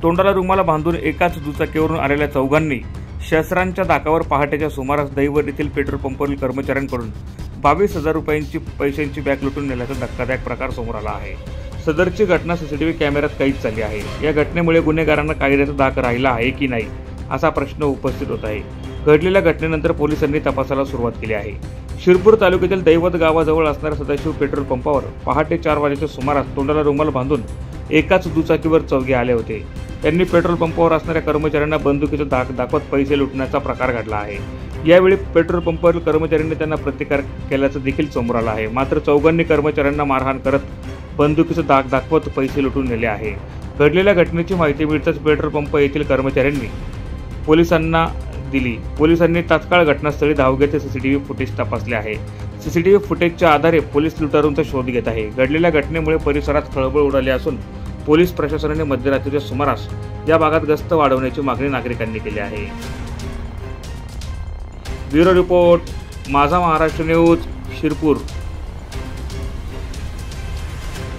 तोंडाला रुमाला बांधून एकाच दुचाकीवरून आलेल्या चौघांनी शस्त्रांच्या धाकावर पहाटेच्या सुमारास दहिवड येथील पेट्रोल पंपावरील कर्मचाऱ्यांकडून 22,000 रुपयांची पैशांची बॅग लुटून नेल्याचा धक्कादायक प्रकार समोर आला आहे। सदरची घटना सीसीटीव्ही कॅमेऱ्यात कैद झाली आहे। या घटनेमुळे गुन्हेगारांना कायद्याचा धाक राहिला आहे की नाही असा प्रश्न उपस्थित होत आहे। घडलेल्या घटनेनंतर पोलिसांनी तपासाला सुरुवात केली आहे। शिरपूर तालुक्यातील दैवत गावाजवळ असणाऱ्या सदाशिव पेट्रोल पंपावर पहाटे 4 वाजेच्या सुमारास तोंडाला रुमाल बांधून एकाच दुचाकीवर चौघे आले होते। त्यांनी पेट्रोल पंपावर असणाऱ्या कर्मचाऱ्यांना बंदुकीचा धाक दाखवत पैसे लुटण्याचा प्रकार घडला आहे। यावेळी पेट्रोल पंपावरील कर्मचाऱ्यांनी त्यांना प्रतिकार केल्याचं देखील समोर आलं आहे। मात्र चौघांनी कर्मचाऱ्यांना मारहाण करत बंदुकीचा धाक दाखवत पैसे लुटून नेले आहे। घडलेल्या घटनेची माहिती मिळताच पेट्रोल पंप येथील कर्मचाऱ्यांनी पोलिसांना दिली। पोलिसांनी तात्काळ घटनास्थळी धाव घेत सीसीटीव्ही फुटेज तपासले आहे। सीसीटीव्ही फुटेजच्या आधारे पोलीस लुटारूंचा शोध घेत आहे। घडलेल्या घटनेमुळे परिसरात खळबळ उडाली असून पोलीस प्रशासनाने मध्यरात्रीच्या सुमारास या भागात गस्त वाढवण्याची मागणी नागरिकांनी केली आहे। ब्युरो रिपोर्ट, माझा महाराष्ट्र न्यूज, शिरपूर।